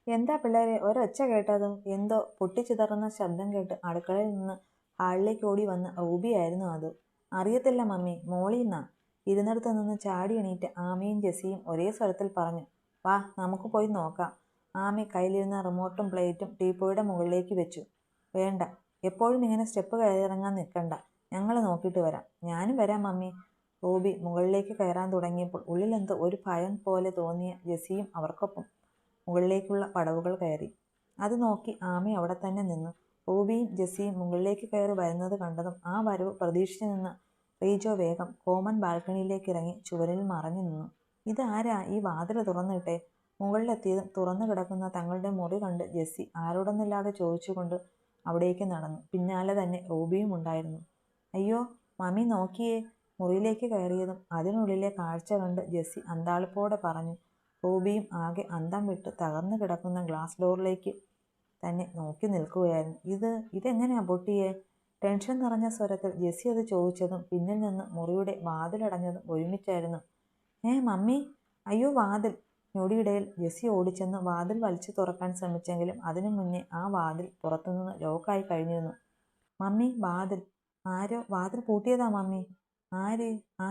എന്താ പിള്ളേരെ ഒരൊച്ച കേട്ടത്? എന്തോ പൊട്ടിച്ചിതറുന്ന ശബ്ദം കേട്ട് അടുക്കളയിൽ നിന്ന് ഹാളിലേക്ക് ഓടി വന്ന് റൂബിയായിരുന്നു അത്. അറിയത്തില്ല മമ്മി, മോളീന്നാ. ഇരുന്നിടത്ത് നിന്ന് ചാടി എണീറ്റ് ആമയും ജെസ്സിയും ഒരേ സ്വരത്തിൽ പറഞ്ഞു. വാ, നമുക്ക് പോയി നോക്കാം. ആമി കയ്യിലിരുന്ന റിമോട്ടും പ്ലേറ്റും ടീപ്പോയുടെ മുകളിലേക്ക് വെച്ചു. വേണ്ട, എപ്പോഴും ഇങ്ങനെ സ്റ്റെപ്പ് കയറിയിറങ്ങാൻ നിൽക്കണ്ട. ഞങ്ങൾ നോക്കിയിട്ട് വരാം. ഞാനും വരാം മമ്മി. റൂബി മുകളിലേക്ക് കയറാൻ തുടങ്ങിയപ്പോൾ ഉള്ളിലെന്തോ ഒരു ഭയം പോലെ തോന്നിയ ജെസ്സിയും അവർക്കൊപ്പം മുകളിലേക്കുള്ള പടവുകൾ കയറി. അത് നോക്കി ആമി അവിടെ തന്നെ നിന്നു. റൂബിയും ജെസ്സിയും മുകളിലേക്ക് കയറി വരുന്നത് കണ്ടതും ആ വരവ് പ്രതീക്ഷിച്ചു നിന്ന റീജോ വേഗം കോമൺ ബാൽക്കണിയിലേക്ക് ഇറങ്ങി ചുവരിൽ മറഞ്ഞു നിന്നു. ഇതാരാ ഈ വാതിൽ തുറന്നിട്ടെ? മുകളിലെത്തിയതും തുറന്നു കിടക്കുന്ന തങ്ങളുടെ മുറി കണ്ട് ജെസ്സി ആരോടൊന്നില്ലാതെ ചോദിച്ചുകൊണ്ട് അവിടേക്ക് നടന്നു. പിന്നാലെ തന്നെ റൂബിയും ഉണ്ടായിരുന്നു. അയ്യോ മമ്മി നോക്കിയേ! മുറിയിലേക്ക് കയറിയതും അതിനുള്ളിലെ കാഴ്ച കണ്ട് ജെസ്സി അന്താളിപ്പോടെ പറഞ്ഞു. റൂബിയും ആകെ അന്തം വിട്ട് തകർന്നു കിടക്കുന്ന ഗ്ലാസ് ഡോറിലേക്ക് തന്നെ നോക്കി നിൽക്കുകയായിരുന്നു. ഇതെങ്ങനെയാ പൊട്ടിയേ? ടെൻഷൻ നിറഞ്ഞ സ്വരത്തിൽ ജെസ്സി അത് ചോദിച്ചതും പിന്നിൽ നിന്ന് മുറിയുടെ വാതിലടഞ്ഞതും ഒരുമിച്ചായിരുന്നു. മമ്മി! അയ്യോ വാതിൽ! ഞൊടിയിടയിൽ ജെസ്സി ഓടിച്ചെന്ന് വാതിൽ വലിച്ചു തുറക്കാൻ ശ്രമിച്ചെങ്കിലും അതിനു മുന്നേ ആ വാതിൽ പുറത്തുനിന്ന് ലോക്കായി കഴിഞ്ഞിരുന്നു. മമ്മി, വാതിൽ! ആരോ വാതിൽ പൂട്ടിയതാ മമ്മി.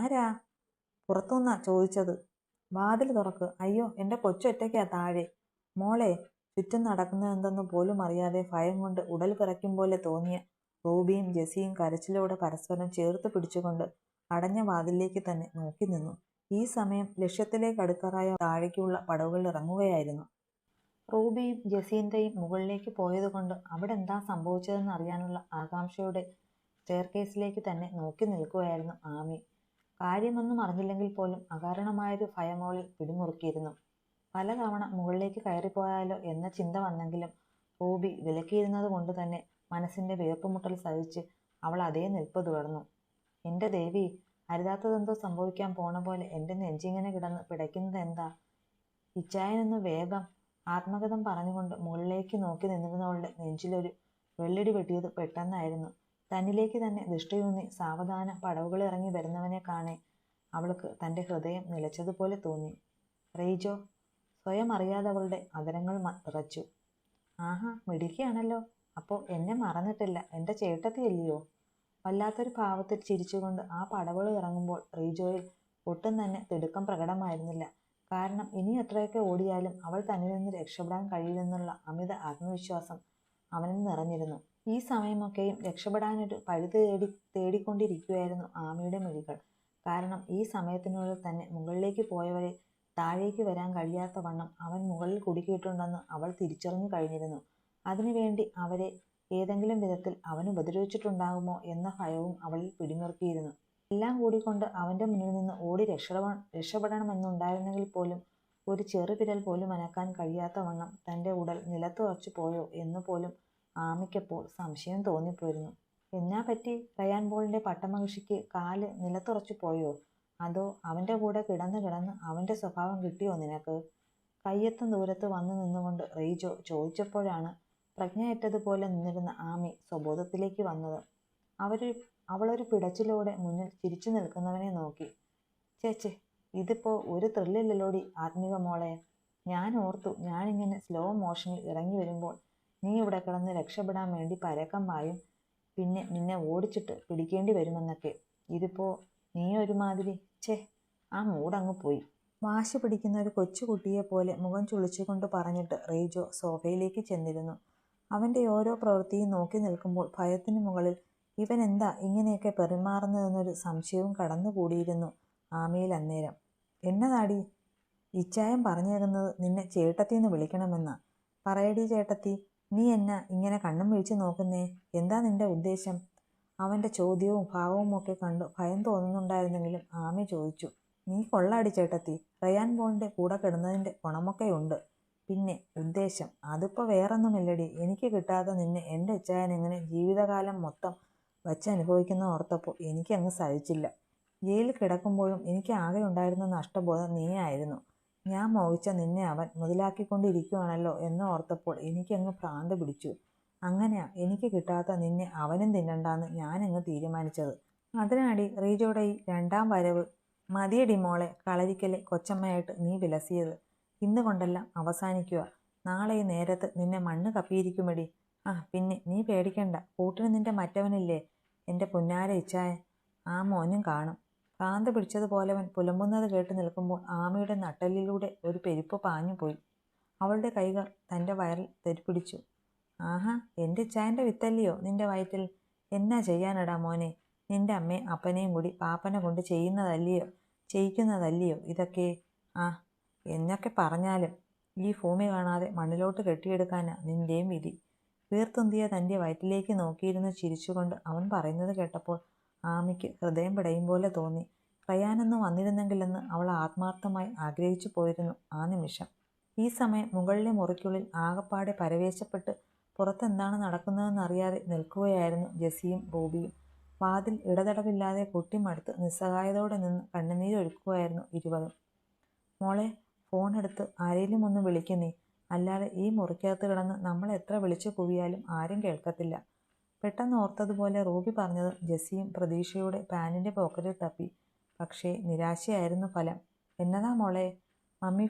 ആരാ? പുറത്തുനിന്നാ ചോദിച്ചത്. വാതിൽ തുറക്ക്. അയ്യോ, എൻ്റെ കൊച്ചൊറ്റയ്ക്കാ താഴെ. മോളെ! ചുറ്റും നടക്കുന്നതെന്തെന്ന് പോലും അറിയാതെ ഭയം കൊണ്ട് ഉടൽ വിറയ്ക്കും പോലെ തോന്നിയ റൂബിയും ജെസ്സിയും കരച്ചിലോടെ പരസ്പരം ചേർത്ത് പിടിച്ചുകൊണ്ട് അടഞ്ഞ വാതിലിലേക്ക് തന്നെ നോക്കി നിന്നു. ഈ സമയം ലക്ഷ്യത്തിലേക്ക് അടുക്കാറായ താഴേക്കുള്ള പടവുകൾ ഇറങ്ങുകയായിരുന്നു. റൂബിയും ജെസ്സിൻ്റെയും മുകളിലേക്ക് പോയതുകൊണ്ട് അവിടെ എന്താ സംഭവിച്ചതെന്ന് അറിയാനുള്ള ആകാംക്ഷയോടെ സ്റ്റെയർകേസിലേക്ക് തന്നെ നോക്കി നിൽക്കുകയായിരുന്നു ആമി. കാര്യമൊന്നും അറിഞ്ഞില്ലെങ്കിൽ പോലും അകാരണമായൊരു ഭയമോളിൽ പിടിമുറുക്കിയിരുന്നു. പലതവണ മുകളിലേക്ക് കയറിപ്പോയാലോ എന്ന ചിന്ത വന്നെങ്കിലും റൂബി വിലക്കിയിരുന്നത് കൊണ്ട് തന്നെ മനസ്സിൻ്റെ വീർപ്പുമുട്ടൽ സഹിച്ച് അവൾ അതേ നിൽപ്പ് തുടർന്നു. എൻ്റെ ദേവി, അരുതാത്തതെന്തോ സംഭവിക്കാൻ പോണ പോലെ എൻ്റെ നെഞ്ചിങ്ങനെ കിടന്ന് പിടയ്ക്കുന്നത് എന്താ? ഇച്ചായനൊന്ന് വേഗം! ആത്മകഥം പറഞ്ഞുകൊണ്ട് മുകളിലേക്ക് നോക്കി നിന്നിരുന്നവളുടെ നെഞ്ചിലൊരു വെള്ളിടി വെട്ടിയത് പെട്ടെന്നായിരുന്നു. തന്നിലേക്ക് തന്നെ ദൃഷ്ടിയൂന്നി സാവധാനം പടവുകളിറങ്ങി വരുന്നവനെ കാണെ അവൾക്ക് തൻ്റെ ഹൃദയം നിലച്ചതുപോലെ തോന്നി. റീജോ! സ്വയം അറിയാതെ അവളുടെ അധരങ്ങൾ വിറച്ചു. ആഹാ, മിടുക്കിയാണല്ലോ. അപ്പോൾ എന്നെ മറന്നിട്ടില്ല. എൻ്റെ ചേട്ടത്തിയല്ലയോ? വല്ലാത്തൊരു ഭാവത്തിൽ ചിരിച്ചുകൊണ്ട് ആ പടവുകൾ ഇറങ്ങുമ്പോൾ റീജോയിൽ ഒട്ടും തന്നെ തിടുക്കം പ്രകടമായിരുന്നില്ല. കാരണം ഇനി എത്രയൊക്കെ ഓടിയാലും അവൾ തന്നിൽ നിന്ന് രക്ഷപ്പെടാൻ കഴിയില്ലെന്നുള്ള അമിത ആത്മവിശ്വാസം അവനിൽ നിറഞ്ഞിരുന്നു. ഈ സമയമൊക്കെയും രക്ഷപ്പെടാനൊരു പഴി തേടിക്കൊണ്ടിരിക്കുകയായിരുന്നു ആമിയുടെ മിഴികൾ. കാരണം ഈ സമയത്തിനുള്ളിൽ തന്നെ മുകളിലേക്ക് പോയവരെ താഴേക്ക് വരാൻ കഴിയാത്ത വണ്ണം അവൻ മുകളിൽ കുടുക്കിയിട്ടുണ്ടെന്ന് അവൾ തിരിച്ചറിഞ്ഞു കഴിഞ്ഞിരുന്നു. അതിനുവേണ്ടി അവരെ ഏതെങ്കിലും വിധത്തിൽ അവൻ ഉപദ്രവിച്ചിട്ടുണ്ടാകുമോ എന്ന ഭയവും അവളിൽ പിടിമുറുക്കിയിരുന്നു. എല്ലാം കൂടിക്കൊണ്ട് അവൻ്റെ മുന്നിൽ നിന്ന് ഓടി രക്ഷപ്പെടണമെന്നുണ്ടായിരുന്നെങ്കിൽ പോലും ഒരു ചെറുവിരൽ പോലും അനക്കാൻ കഴിയാത്ത വണ്ണം തൻ്റെ ഉടൽ നിലത്തുറച്ചു പോയോ എന്ന് പോലും ആമിക്കപ്പോൾ സംശയം തോന്നിപ്പോയിരുന്നു. എന്നാ പറ്റി? റയാൻ പോളിൻ്റെ പട്ടമഹിഷിക്ക് കാല് നിലത്തുറച്ചു പോയോ? അതോ അവൻ്റെ കൂടെ കിടന്ന് അവൻ്റെ സ്വഭാവം കിട്ടിയോ നിനക്ക്? കയ്യെത്തും ദൂരത്ത് വന്നു നിന്നുകൊണ്ട് റീജോ ചോദിച്ചപ്പോഴാണ് പ്രജ്ഞയറ്റതുപോലെ നിന്നിരുന്ന ആമി സ്വബോധത്തിലേക്ക് വന്നത്. അവളൊരു പിടച്ചിലോടെ മുന്നിൽ ചിരിച്ചു നിൽക്കുന്നവനെ നോക്കി. ചേച്ചേ, ഇതിപ്പോ ഒരു ത്രില്ലില്ലല്ലോടി ആത്മിക മോളെ. ഞാൻ ഓർത്തു ഞാനിങ്ങനെ സ്ലോ മോഷനിൽ ഇറങ്ങി വരുമ്പോൾ നീ ഇവിടെ കിടന്ന് രക്ഷപ്പെടാൻ വേണ്ടി പരക്കം പായും, പിന്നെ നിന്നെ ഓടിച്ചിട്ട് പിടിക്കേണ്ടി വരുമെന്നൊക്കെ. ഇതിപ്പോ നീ ഒരുമാതിരി. ആ മൂടങ്ങ് പോയി. വാശി പിടിക്കുന്ന ഒരു കൊച്ചുകുട്ടിയെ പോലെ മുഖം ചുളിച്ചുകൊണ്ട് പറഞ്ഞിട്ട് റീജോ സോഫയിലേക്ക് ചെന്നിരുന്നു. അവൻ്റെ ഓരോ പ്രവൃത്തിയും നോക്കി നിൽക്കുമ്പോൾ ഭയത്തിനു മുകളിൽ ഇവൻ എന്താ ഇങ്ങനെയൊക്കെ പെരുമാറുന്നതെന്നൊരു സംശയവും കടന്നുകൂടിയിരുന്നു ആമിയിൽ അന്നേരം. എന്നതാടി? ഇച്ചായം പറഞ്ഞേക്കുന്നത് നിന്നെ ചേട്ടത്തിന്ന് വിളിക്കണമെന്നാ. പറയടി ചേട്ടത്തി, നീ എന്നാ ഇങ്ങനെ കണ്ണും വീഴ്ച നോക്കുന്നേ? എന്താ നിന്റെ ഉദ്ദേശം? അവൻ്റെ ചോദ്യവും ഭാവവും ഒക്കെ കണ്ടു ഭയം തോന്നുന്നുണ്ടായിരുന്നെങ്കിലും ആമി ചോദിച്ചു. നീ കൊള്ളാടി ചേട്ടത്തി. റയാൻ പോളിൻ്റെ കൂടെ കിടന്നതിൻ്റെ ഗുണമൊക്കെയുണ്ട്. പിന്നെ ഉദ്ദേശം അതിപ്പോൾ വേറൊന്നുമില്ലടി. എനിക്ക് കിട്ടാതെ നിന്നെ എൻ്റെ അച്ചായൻ ഇങ്ങനെ ജീവിതകാലം മൊത്തം വച്ചനുഭവിക്കുന്ന ഓർത്തപ്പോൾ എനിക്കങ്ങ് സഹിച്ചില്ല. ജയിലിൽ കിടക്കുമ്പോഴും എനിക്ക് ആകെ ഉണ്ടായിരുന്ന നഷ്ടബോധം നീയായിരുന്നു. ഞാൻ മോഹിച്ച നിന്നെ അവൻ മുതലാക്കിക്കൊണ്ടിരിക്കുകയാണല്ലോ എന്ന് ഓർത്തപ്പോൾ എനിക്കങ്ങ് ഭ്രാന്ത് പിടിച്ചു. അങ്ങനെയാ എനിക്ക് കിട്ടാത്ത നിന്നെ അവനും തിന്നണ്ടാന്ന് ഞാനങ്ങ് തീരുമാനിച്ചത്. അതിനാടി റീജോയുടെ ഈ രണ്ടാം വരവ്. മതിയടി മോളെ കളരിക്കലെ കൊച്ചമ്മയായിട്ട് നീ വിലസിയത്. ഇന്ന് കൊണ്ടെല്ലാം അവസാനിക്കുക. നാളെ ഈ നേരത്ത് നിന്നെ മണ്ണ് കപ്പിയിരിക്കുമെടി. ആ പിന്നെ നീ പേടിക്കണ്ട, കൂട്ടിന് നിന്റെ മറ്റവനില്ലേ, എൻ്റെ പുന്നാര ഇച്ചായൻ. ആ മോനും കാണും. ഭ്രാന്ത് പിടിച്ചതുപോലവൻ പുലമ്പുന്നത് കേട്ട് നിൽക്കുമ്പോൾ ആമയുടെ നട്ടെല്ലിലൂടെ ഒരു പെരുപ്പ് പാഞ്ഞുപോയി. അവളുടെ കൈകൾ തൻ്റെ വയറിൽ തെറിപ്പിടിച്ചു. ആഹാ, എൻ്റെ ഇച്ചായൻ്റെ വിത്തല്ലയോ നിന്റെ വയറ്റിൽ? എന്നാ ചെയ്യാനടാ മോനെ, നിന്റെ അമ്മയും അപ്പനെയും കൂടി പാപ്പനെ കൊണ്ട് ചെയ്യിക്കുന്നതല്ലയോ ഇതൊക്കെ? ആ എന്നൊക്കെ പറഞ്ഞാലും ഈ ഭൂമി കാണാതെ മണ്ണിലോട്ട് കെട്ടിയെടുക്കാനാ നിന്റെയും വിധി. വീർത്തുന്തിയ തൻ്റെ വയറ്റിലേക്ക് നോക്കിയിരുന്ന് ചിരിച്ചുകൊണ്ട് അവൻ പറയുന്നത് കേട്ടപ്പോൾ ആമയ്ക്ക് ഹൃദയം പിടയും പോലെ തോന്നി. റയാനൊന്നും വന്നിരുന്നെങ്കിലെന്ന് അവൾ ആത്മാർത്ഥമായി ആഗ്രഹിച്ചു പോയിരുന്നു ആ നിമിഷം. ഈ സമയം മുകളിലെ മുറിക്കുള്ളിൽ ആകപ്പാടെ പരവേശപ്പെട്ട് പുറത്തെന്താണ് നടക്കുന്നതെന്നറിയാതെ നിൽക്കുകയായിരുന്നു ജെസ്സിയും റൂബിയും. വാതിൽ ഇടതടവില്ലാതെ കൊട്ടിമടുത്ത് നിസ്സഹായതയോടെ നിന്ന് കണ്ണുനീരൊഴുക്കുകയായിരുന്നു ഇരുവരും. മോളെ, ഫോണെടുത്ത് ആരേലും ഒന്ന് വിളിക്കുന്നേ, അല്ലാതെ ഈ മുറിക്കകത്ത് കിടന്ന് നമ്മൾ എത്ര വിളിച്ചു കൂവിയാലും ആരും കേൾക്കത്തില്ല. പെട്ടെന്ന് ഓർത്തതുപോലെ റൂബി പറഞ്ഞത് ജെസ്സിയും പ്രതീക്ഷയോടെ പാനിൻ്റെ പോക്കറ്റിൽ തപ്പി. പക്ഷേ നിരാശയായിരുന്നു ഫലം. എന്നതാ മോളെ? മമ്മി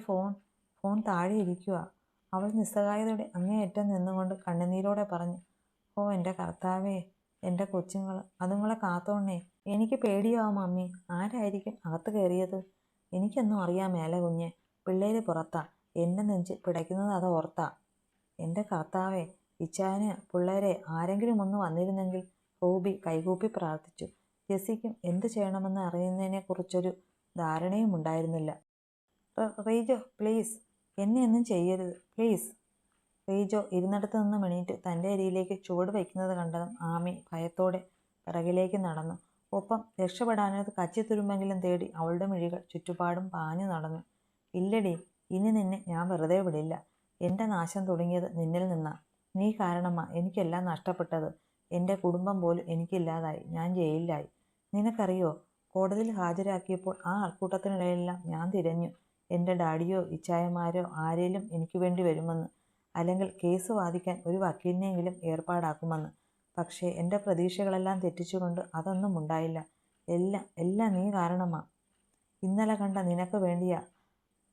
ഫോൺ താഴെ ഇരിക്കുക. അവൾ നിസ്സഹായതയുടെ അങ്ങേയറ്റം നിന്നുകൊണ്ട് കണ്ണുനീരോടെ പറഞ്ഞു. ഓ എൻ്റെ കർത്താവേ, എൻ്റെ കൊച്ചുങ്ങൾ, അതുങ്ങളെ കാത്തോണേ. എനിക്ക് പേടിയാവും മമ്മി. ആരായിരിക്കും അകത്ത് കയറിയത്? എനിക്കൊന്നും അറിയാൻ മേല കുഞ്ഞെ. പിള്ളേര് പുറത്താ. എൻ്റെ നെഞ്ച് പിടയ്ക്കുന്നത് അത് ഓർത്താ. എൻ്റെ കർത്താവേ, ഇച്ചായന് പിള്ളേരെ ആരെങ്കിലും ഒന്ന് വന്നിരുന്നെങ്കിൽ. റൂബി കൈകൂപ്പി പ്രാർത്ഥിച്ചു. ജെസ്സിക്കും എന്തു ചെയ്യണമെന്ന് അറിയുന്നതിനെക്കുറിച്ചൊരു ധാരണയും ഉണ്ടായിരുന്നില്ല. റീജോ പ്ലീസ്, എന്നെ ഒന്നും ചെയ്യരുത് പ്ലീസ്. റീജോ ഇരുന്നിടത്ത് നിന്ന് എണീറ്റ് തൻ്റെ അരിയിലേക്ക് ചുവട് വയ്ക്കുന്നത് കണ്ടതും ആമി ഭയത്തോടെ പിറകിലേക്ക് നടന്നു. ഒപ്പം രക്ഷപ്പെടാനത് കച്ചിത്തുരുമ്പെങ്കിലും തേടി അവളുടെ മിഴികൾ ചുറ്റുപാടും പാഞ്ഞു നടന്നു. ഇല്ലടി, ഇനി നിന്നെ ഞാൻ വെറുതെ വിടില്ല. എൻ്റെ നാശം തുടങ്ങിയത് നിന്നിൽ നിന്നാ. നീ കാരണമാ എനിക്കെല്ലാം നഷ്ടപ്പെട്ടത്. എൻ്റെ കുടുംബം പോലും എനിക്കില്ലാതായി. ഞാൻ ജയിലിലായി. നിനക്കറിയോ, കോടതിയിൽ ഹാജരാക്കിയപ്പോൾ ആ ആൾക്കൂട്ടത്തിനിടയിലെല്ലാം ഞാൻ തിരഞ്ഞു. എൻ്റെ ഡാഡിയോ ഇച്ചായമാരോ ആരേലും എനിക്ക് വേണ്ടി വരുമെന്ന്, അല്ലെങ്കിൽ കേസ് വാദിക്കാൻ ഒരു വക്കീലിനെയെങ്കിലും ഏർപ്പാടാക്കുമെന്ന്. പക്ഷേ എൻ്റെ പ്രതീക്ഷകളെല്ലാം തെറ്റിച്ചുകൊണ്ട് അതൊന്നും ഉണ്ടായില്ല. എല്ലാം നീ കാരണമാ. ഇന്നലെ കണ്ട നിനക്ക് വേണ്ടിയാ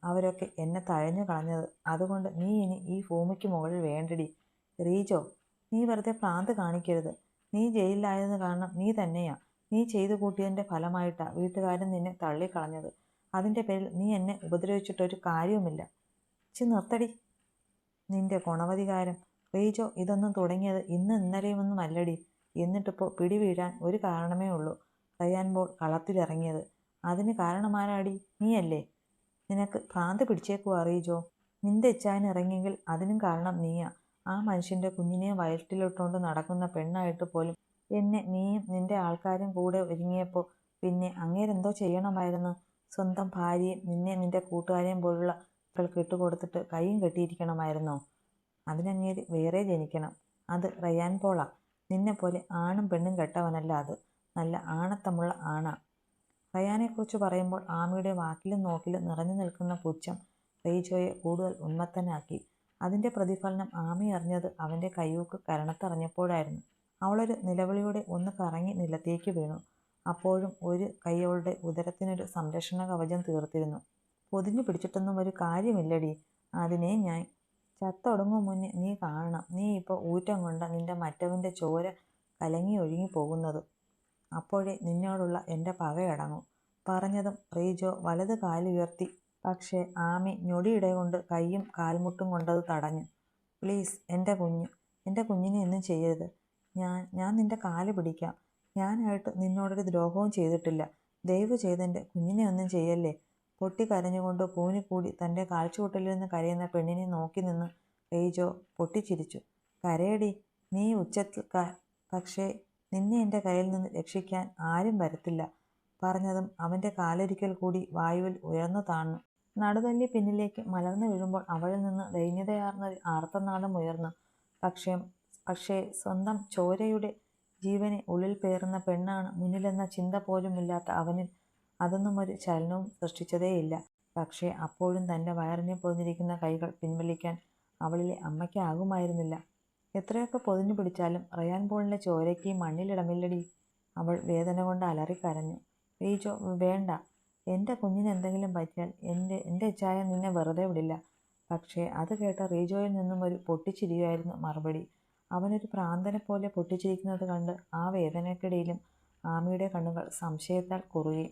അവരൊക്കെ എന്നെ തഴഞ്ഞു കളഞ്ഞത്. അതുകൊണ്ട് നീ ഇനി ഈ ഭൂമിക്ക് മുകളിൽ വേണ്ടടി. റീജോ, നീ വെറുതെ ഭ്രാന്ത് കാണിക്കരുത്. നീ ജയിലിലായത് കാരണം നീ തന്നെയാ. നീ ചെയ്തു കൂട്ടിയതിൻ്റെ ഫലമായിട്ടാ വീട്ടുകാരൻ നിന്നെ തള്ളിക്കളഞ്ഞത്. അതിൻ്റെ പേരിൽ നീ എന്നെ ഉപദ്രവിച്ചിട്ടൊരു കാര്യവുമില്ല. നിർത്തടി നിന്റെ ഗുണവധികാരം. റീജോ, ഇതൊന്നും തുടങ്ങിയത് ഇന്നലെയുമൊന്നും അല്ലടി. എന്നിട്ടിപ്പോൾ പിടി വീഴാൻ ഒരു കാരണമേ ഉള്ളൂ. റയാൻ പോൾ കളത്തിലിറങ്ങിയത്. അതിന് കാരണമാരാടി? നീയല്ലേ. നിനക്ക് ഭ്രാന്ത് പിടിച്ചേക്കുവാ റീജോ. നിന്റെ ഇച്ചായൻ ഇറങ്ങിയെങ്കിൽ അതിനും കാരണം നീയാ. ആ മനുഷ്യൻ്റെ കുഞ്ഞിനെയും വയറ്റിലിട്ടുകൊണ്ട് നടക്കുന്ന പെണ്ണായിട്ട് പോലും എന്നെ നീയും നിന്റെ ആൾക്കാരും കൂടെ ഒരുങ്ങിയപ്പോൾ പിന്നെ അങ്ങേരെന്തോ ചെയ്യണമായിരുന്നു? സ്വന്തം ഭാര്യയും നിന്റെ കൂട്ടുകാരെയും പോലുള്ള മക്കൾക്ക് ഇട്ടുകൊടുത്തിട്ട് കൈയും കെട്ടിയിരിക്കണമായിരുന്നോ? അതിനങ്ങേര് വേറെ ജനിക്കണം. അത് റയാൻ പോളാ. നിന്നെപ്പോലെ ആണും പെണ്ണും കെട്ടവനല്ല അത്. നല്ല ആണത്തമുള്ള ആണാ. റയാനെക്കുറിച്ച് പറയുമ്പോൾ ആമയുടെ വാക്കിലും നോക്കിലും നിറഞ്ഞു നിൽക്കുന്ന പുച്ഛം റീജോയെ കൂടുതൽ ഉന്മത്തനാക്കി. അതിൻ്റെ പ്രതിഫലനം ആമി അറിഞ്ഞത് അവൻ്റെ കൈയൂക്ക് കരണത്തറിഞ്ഞപ്പോഴായിരുന്നു. അവളൊരു നിലവിളിയോടെ ഒന്ന് കറങ്ങി നിലത്തേക്ക് വീണു. അപ്പോഴും ഒരു കൈ അവളുടെ ഉദരത്തിനൊരു സംരക്ഷണ കവചം തീർത്തിരുന്നു. പൊതിഞ്ഞു പിടിച്ചിട്ടൊന്നും ഒരു കാര്യമില്ലടി. അതിനെ ഞാൻ ചത്തൊടുങ്ങും മുന്നേ നീ കാണണം. നീ ഇപ്പോൾ ഊറ്റം കൊണ്ട നിന്റെ മറ്റവൻ്റെ ചോര കലങ്ങി ഒഴുകി പോകുന്നത്. അപ്പോഴേ നിന്നോടുള്ള എൻ്റെ പകയടങ്ങും. പറഞ്ഞതും റീജോ വലത് കാലുയർത്തി. പക്ഷേ ആമി ഞൊടിയിട കൊണ്ട് കൈയും കാൽമുട്ടും കൊണ്ടത് തടഞ്ഞു. പ്ലീസ് എൻ്റെ കുഞ്ഞിനെ ഒന്നും ചെയ്യരുത്. ഞാൻ നിന്റെ കാല് പിടിക്കാം. ഞാനായിട്ട് നിന്നോടൊരു ദ്രോഹവും ചെയ്തിട്ടില്ല. ദയവ് ചെയ്ത് എൻ്റെ കുഞ്ഞിനെ ഒന്നും ചെയ്യല്ലേ. പൊട്ടിക്കരഞ്ഞുകൊണ്ട് കൂനിക്കൂടി തൻ്റെ കാൽച്ചുവട്ടിലിരുന്ന് കരയുന്ന പെണ്ണിനെ നോക്കി നിന്ന് റീജോ പൊട്ടിച്ചിരിച്ചു. കരയടി നീ ഉച്ചത്തിൽ. പക്ഷേ നിന്നെ എൻ്റെ കയ്യിൽ നിന്ന് രക്ഷിക്കാൻ ആരും വരത്തില്ല. പറഞ്ഞതും അവൻ്റെ കാലൊരിക്കൽ കൂടി വായുവിൽ ഉയർന്നു താഴ്ന്നു. നടുതല്ലി പിന്നിലേക്ക് മലർന്നു വീഴുമ്പോൾ അവളിൽ നിന്ന് ദൈന്യതയാർന്നൊരു ആർത്തനാദം ഉയർന്നു. പക്ഷേ സ്വന്തം ചോരയുടെ ജീവനെ ഉള്ളിൽ പേറുന്ന പെണ്ണാണ് മുന്നിലെന്ന ചിന്ത പോലുമില്ലാത്ത അവനിൽ അതൊന്നും ഒരു ചലനവും സൃഷ്ടിച്ചതേയില്ല. പക്ഷേ അപ്പോഴും തൻ്റെ വയറിനെ പൊതിഞ്ഞിരിക്കുന്ന കൈകൾ പിൻവലിക്കാൻ അവളിലെ അമ്മയ്ക്കാകുമായിരുന്നില്ല. എത്രയൊക്കെ പൊതിഞ്ഞു പിടിച്ചാലും റയാൻ പോളിൻ്റെ ചോരയ്ക്ക് മണ്ണിലിടമില്ലടി. അവൾ വേദന കൊണ്ട് അലറിക്കരഞ്ഞു. റീജോ, വേണ്ട. എൻ്റെ കുഞ്ഞിന് എന്തെങ്കിലും പറ്റിയാൽ എൻ്റെ ഇച്ചായ നിന്നെ വെറുതെ വിടില്ല. പക്ഷേ അത് കേട്ട റീജോയിൽ നിന്നും ഒരു പൊട്ടിച്ചിരിയായിരുന്നു മറുപടി. അവനൊരു ഭ്രാന്തനെ പോലെ പൊട്ടിച്ചിരിക്കുന്നത് കണ്ട് ആ വേദനയ്ക്കിടയിലും ആമിയുടെ കണ്ണുകൾ സംശയത്താൽ കുറുകി.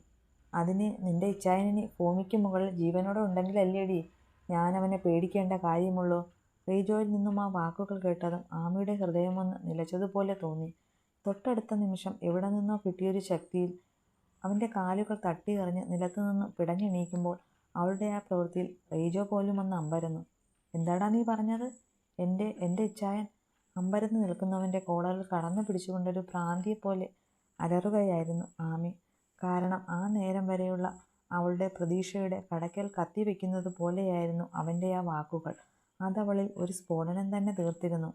അതിന് നിന്റെ ഇച്ചായനിനി ഭൂമിക്ക് മുകളിൽ ജീവനോടെ ഉണ്ടെങ്കിലല്ലേടി ഞാനവനെ പേടിക്കേണ്ട കാര്യമുള്ളൂ. റീജോയിൽ നിന്നും ആ വാക്കുകൾ കേട്ടതും ആമിയുടെ ഹൃദയമൊന്ന് നിലച്ചതുപോലെ തോന്നി. തൊട്ടടുത്ത നിമിഷം എവിടെ നിന്നോ കിട്ടിയൊരു ശക്തിയിൽ അവൻ്റെ കാലുകൾ തട്ടി എറിഞ്ഞ് നിലത്തുനിന്ന് പിടഞ്ഞെണീക്കുമ്പോൾ അവളുടെ ആ പ്രവൃത്തിയിൽ റീജോ പോലും ഒന്ന് അമ്പരന്നു. എന്താടാ നീ പറഞ്ഞത്? എൻ്റെ ഇച്ചായൻ? അമ്പരന്ന് നിൽക്കുന്നവൻ്റെ കോളറിൽ കടന്നു പിടിച്ചുകൊണ്ടൊരു ഭ്രാന്തിയെപ്പോലെ അലറുകയായിരുന്നു ആമി. കാരണം ആ നേരം വരെയുള്ള അവളുടെ പ്രതീക്ഷയുടെ കടയ്ക്കൽ കത്തിവെക്കുന്നത് പോലെയായിരുന്നു അവൻ്റെ ആ വാക്കുകൾ. അതവളിൽ ഒരു സ്ഫോടനം തന്നെ തീർത്തിരുന്നു.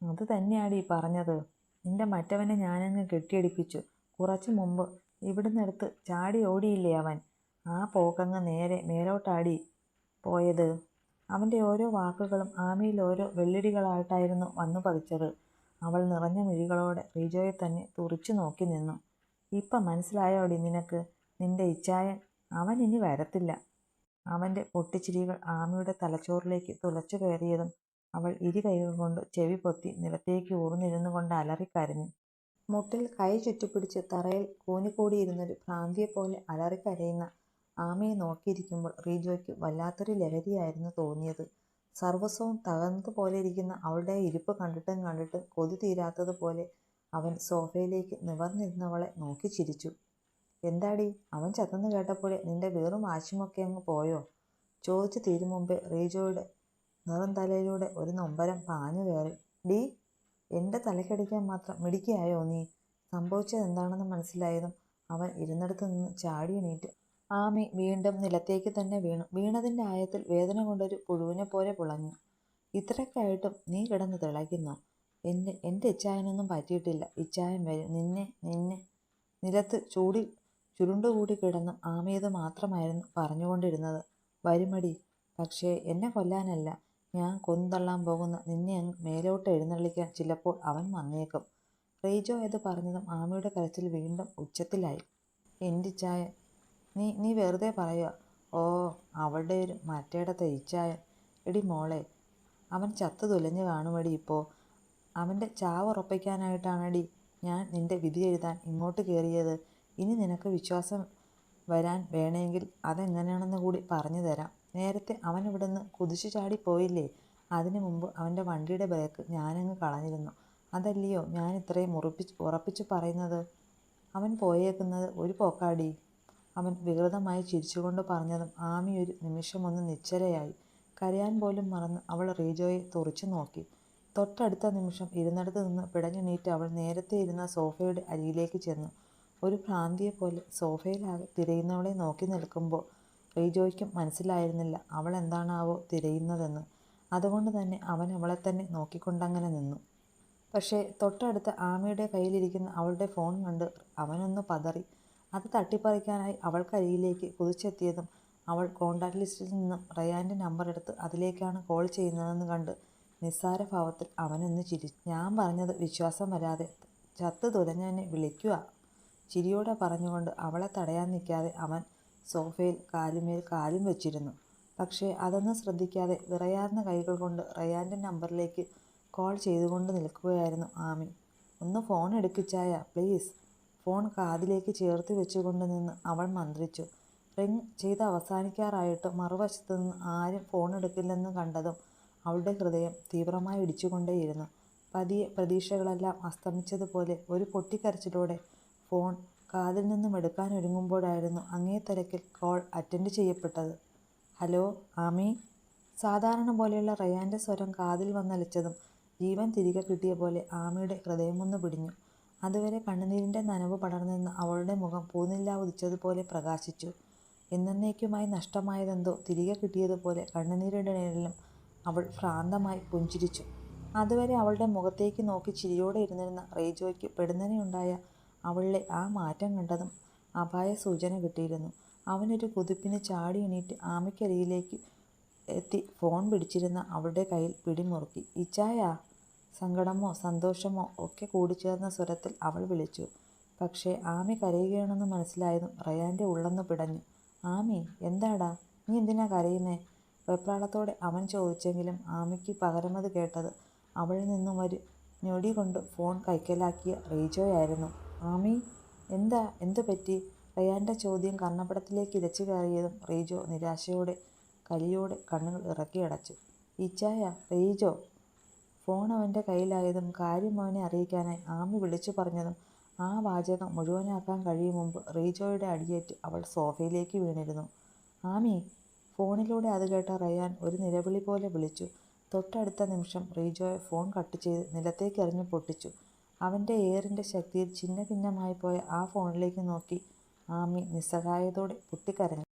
അത് തന്നെയാടി പറഞ്ഞത്. നിന്റെ മറ്റവനെ ഞാനങ്ങ് കെട്ടിയടിപ്പിച്ചു. കുറച്ചു മുമ്പ് ഇവിടുന്നെടുത്ത് ചാടി ഓടിയില്ലേ അവൻ? ആ പോക്കങ്ങ് നേരെ മേലോട്ടാടി പോയത്. അവൻ്റെ ഓരോ വാക്കുകളും ആമിയിൽ ഓരോ വെള്ളിടികളായിട്ടായിരുന്നു വന്നു പതിച്ചത്. അവൾ നിറഞ്ഞ മിഴികളോടെ റീജോയെ തന്നെ തുറിച്ചു നോക്കി നിന്നു. ഇപ്പം മനസ്സിലായോടി നിനക്ക്? നിന്റെ ഇച്ചായൻ അവൻ ഇനി വരത്തില്ല. അവൻ്റെ പൊട്ടിച്ചിരികൾ ആമിയുടെ തലച്ചോറിലേക്ക് തുളച്ചു കയറിയതും അവൾ ഇരു കൈകൾ കൊണ്ട് ചെവി പൊത്തി നിലത്തേക്ക് ഊർന്നിരുന്നു കൊണ്ട് അലറിക്കരഞ്ഞു. മുട്ടിൽ കൈ ചുറ്റിപ്പിടിച്ച് തറയിൽ കൂനിക്കൂടിയിരുന്നൊരു ഭ്രാന്തിയെപ്പോലെ അലറിക്കരയുന്ന ആമയെ നോക്കിയിരിക്കുമ്പോൾ റീജോയ്ക്ക് വല്ലാത്തൊരു ലഹരിയായിരുന്നു തോന്നിയത്. സർവസ്വവും തകർന്നതുപോലെ ഇരിക്കുന്ന അവളുടെ ഇരിപ്പ് കണ്ടിട്ടും കൊതി തീരാത്തതുപോലെ അവൻ സോഫയിലേക്ക് നിവർന്നിരുന്നവളെ നോക്കി ചിരിച്ചു. എന്താടി, അവൻ ചത്തെന്ന് കേട്ടപ്പോഴേ നിന്റെ വീറും വാശിയുമൊക്കെ അങ്ങ് പോയോ? ചോദിച്ചു തീരും മുമ്പേ റീജോയുടെ നിറം തലയിലൂടെ ഒരു നൊമ്പരം പാഞ്ഞു കയറി. ഡീ, എൻ്റെ തലക്കടിക്കാൻ മാത്രം മിടുക്കിയായോ നീ? സംഭവിച്ചതെന്താണെന്ന് മനസ്സിലായതും അവൻ ഇരുന്നിടത്ത് നിന്ന് ചാടി എണീറ്റ് ആമി വീണ്ടും നിലത്തേക്ക് തന്നെ വീണു. വീണതിൻ്റെ ആയത്തിൽ വേദന കൊണ്ടൊരു പുഴുവിനെ പോലെ പുളഞ്ഞു. ഇത്രയ്ക്കായിട്ടും നീ കിടന്ന് തിളയ്ക്കുന്നോ? എൻ്റെ ഇച്ചായനൊന്നും പറ്റിയിട്ടില്ല. ഇച്ചായൻ വരും. നിന്നെ നിലത്ത് ചൂടിൽ ചുരുണ്ടുകൂടി കിടന്നും ആമിയത് മാത്രമായിരുന്നു പറഞ്ഞുകൊണ്ടിരുന്നത്. വരുമടി, പക്ഷേ എന്നെ കൊല്ലാനല്ല. ഞാൻ കൊന്നുതള്ളാൻ പോകുന്ന നിന്നെ അങ്ങ് മേലോട്ട് എഴുന്നള്ളിക്കാൻ ചിലപ്പോൾ അവൻ വന്നേക്കും. റീജോ ഇത് പറഞ്ഞതും ആമിയുടെ കരച്ചിൽ വീണ്ടും ഉച്ചത്തിലായി. എൻ്റെ ഇച്ചായൻ? നീ വെറുതെ പറയുക. ഓ, അവളുടെ ഒരു മറ്റേടത്തെ ഇച്ചായൻ. എടി മോളെ, അവൻ ചത്തു തുലഞ്ഞു കാണുമടി ഇപ്പോൾ. അവൻ്റെ ചാവ് ഉറപ്പിക്കാനായിട്ടാണടി ഞാൻ നിന്റെ വിധി എഴുതാൻ ഇങ്ങോട്ട് കയറിയത്. ഇനി നിനക്ക് വിശ്വാസം വരാൻ വേണമെങ്കിൽ അതെങ്ങനെയാണെന്ന് കൂടി പറഞ്ഞു തരാം. നേരത്തെ അവൻ ഇവിടുന്ന് കുതിച്ചു ചാടിപ്പോയില്ലേ? അതിനു മുമ്പ് അവൻ്റെ വണ്ടിയുടെ ബ്രേക്ക് ഞാനങ്ങ് കളഞ്ഞിരുന്നു. അതല്ലയോ ഞാൻ ഇത്രയും ഉറപ്പിച്ചു പറയുന്നത്. അവൻ പോയേക്കുന്നത് ഒരു പോക്കാടി. അവൻ വികൃതമായി ചിരിച്ചുകൊണ്ട് പറഞ്ഞതും ആമി ഒരു നിമിഷമൊന്ന് നിശ്ചലയായി. കരയാൻ പോലും മറന്ന് അവൾ റീജോയെ തുറിച്ചു നോക്കി. തൊട്ടടുത്ത നിമിഷം ഇരുന്നിടത്ത് നിന്ന് പിടഞ്ഞെണീറ്റ് അവൾ നേരത്തെ ഇരുന്ന സോഫയുടെ അരികിലേക്ക് ചെന്നു. ഒരു ഭ്രാന്തിയെപ്പോലെ സോഫയിലാകെ തിരയുന്നവളെ നോക്കി നിൽക്കുമ്പോൾ റീജോയ്ക്കും മനസ്സിലായിരുന്നില്ല അവൾ എന്താണാവോ തിരയുന്നതെന്ന്. അതുകൊണ്ട് തന്നെ അവൻ അവളെ തന്നെ നോക്കിക്കൊണ്ടങ്ങനെ നിന്നു. പക്ഷേ തൊട്ടടുത്ത ആമിയുടെ കയ്യിലിരിക്കുന്ന അവളുടെ ഫോൺ കണ്ട് അവനൊന്ന് പതറി. അത് തട്ടിപ്പറിക്കാനായി അവൾക്കരികിലേക്ക് കുതിച്ചെത്തിയതും അവൾ കോണ്ടാക്ട് ലിസ്റ്റിൽ നിന്നും റയാൻ്റെ നമ്പർ എടുത്ത് അതിലേക്കാണ് കോൾ ചെയ്യുന്നതെന്ന് കണ്ട് നിസ്സാര ഭാവത്തിൽ അവനൊന്ന് ചിരിച്ചു. ഞാൻ പറഞ്ഞത് വിശ്വാസം വരാതെ ചത്തു തുലഞ്ഞവനെ വിളിക്കുക. ചിരിയോടെ പറഞ്ഞുകൊണ്ട് അവളെ തടയാൻ നിൽക്കാതെ അവൻ സോഫയിൽ കാലുമേൽ കാലും വെച്ചിരുന്നു. പക്ഷേ അതൊന്നും ശ്രദ്ധിക്കാതെ വിറയാർന്ന കൈകൾ കൊണ്ട് റയാൻ്റെ നമ്പറിലേക്ക് കോൾ ചെയ്തുകൊണ്ട് നിൽക്കുകയായിരുന്നു ആമി. ഒന്ന് ഫോൺ എടുക്കിച്ചായ പ്ലീസ്. ഫോൺ കാതിലേക്ക് ചേർത്ത് വെച്ചുകൊണ്ട് നിന്ന് അവൾ മന്ത്രിച്ചു. റിങ് ചെയ്ത് അവസാനിക്കാറായിട്ട് മറുവശത്ത് നിന്ന് ആരും ഫോൺ എടുക്കില്ലെന്ന് കണ്ടതും അവളുടെ ഹൃദയം തീവ്രമായി ഇടിച്ചുകൊണ്ടേയിരുന്നു. പതിയെ പ്രതീക്ഷകളെല്ലാം അസ്തമിച്ചതുപോലെ ഒരു പൊട്ടിക്കരച്ചിലോടെ ഫോൺ കാതിൽ നിന്നും എടുക്കാനൊരുങ്ങുമ്പോഴായിരുന്നു അങ്ങേ തിരക്കിൽ കോൾ അറ്റൻഡ് ചെയ്യപ്പെട്ടത്. ഹലോ ആമി. സാധാരണ പോലെയുള്ള റയാൻ്റെ സ്വരം കാതിൽ വന്നലച്ചതും ജീവൻ തിരികെ കിട്ടിയ പോലെ ആമിയുടെ ഹൃദയമൊന്ന് പിടിഞ്ഞു. അതുവരെ കണ്ണുനീരിൻ്റെ നനവ് പടർന്നിരുന്ന അവളുടെ മുഖം പൂനിലാ ഉദിച്ചതുപോലെ പ്രകാശിച്ചു. എന്നേക്കുമായി നഷ്ടമായതെന്തോ തിരികെ കിട്ടിയതുപോലെ കണ്ണുനീരിടയിലും അവൾ ഭ്രാന്തമായി പുഞ്ചിരിച്ചു. അതുവരെ അവളുടെ മുഖത്തേക്ക് നോക്കി ചിരിയോടെ ഇരുന്നിരുന്ന റീജോയ്ക്ക് പെടുന്നനെയുണ്ടായ അവളിലെ ആ മാറ്റം കണ്ടതും അപായ സൂചന കിട്ടിയിരുന്നു. അവനൊരു കുതിപ്പിന് ചാടി എണീറ്റ് ആമിക്കരികിലേക്ക് എത്തി ഫോൺ പിടിച്ചിരുന്ന അവളുടെ കയ്യിൽ പിടിമുറുക്കി. ഇച്ചായ. സങ്കടമോ സന്തോഷമോ ഒക്കെ കൂടിച്ചേർന്ന സ്വരത്തിൽ അവൾ വിളിച്ചു. പക്ഷേ ആമി കരയുകയാണെന്ന് മനസ്സിലായതും റയാൻ്റെ ഉള്ളൊന്ന് പിടഞ്ഞു. ആമി, എന്താടാ, നീ എന്തിനാ കരയുന്നേ? വെപ്രാളത്തോടെ അവൻ ചോദിച്ചെങ്കിലും ആമിക്ക് പകരമത് കേട്ടത് അവളിൽ നിന്നും ഒരു ഞൊടി കൊണ്ട് ഫോൺ കൈക്കലാക്കിയ റീജോയായിരുന്നു. ആമി, എന്തു പറ്റി? റയാൻ്റെ ചോദ്യം കർണപടത്തിലേക്ക് ഇരച്ചു കയറിയതും റീജോ നിരാശയോടെ കലിയോടെ കണ്ണുകൾ ഇറക്കിയടച്ചു. ഇച്ചായ, റീജോ. ഫോൺ അവൻ്റെ കയ്യിലായതും കാര്യം അവനെ അറിയിക്കാനായി ആമി വിളിച്ചു പറഞ്ഞതും ആ വാചകം മുഴുവനാക്കാൻ കഴിയും മുമ്പ് റീജോയുടെ അടിയേറ്റ് അവൾ സോഫയിലേക്ക് വീണിരുന്നു. ആമി! ഫോണിലൂടെ അത് കേട്ട റയാൻ ഒരു നിലവിളി പോലെ വിളിച്ചു. തൊട്ടടുത്ത നിമിഷം റീജോയെ ഫോൺ കട്ട് ചെയ്ത് നിലത്തേക്കെറിഞ്ഞു പൊട്ടിച്ചു. അവൻ്റെ എയറിൻ്റെ ശക്തിയിൽ ഛിന്നഭിന്നമായി പോയ ആ ഫോണിലേക്ക് നോക്കി ആമി നിസ്സഹായതയോടെ പൊട്ടിക്കരഞ്ഞു.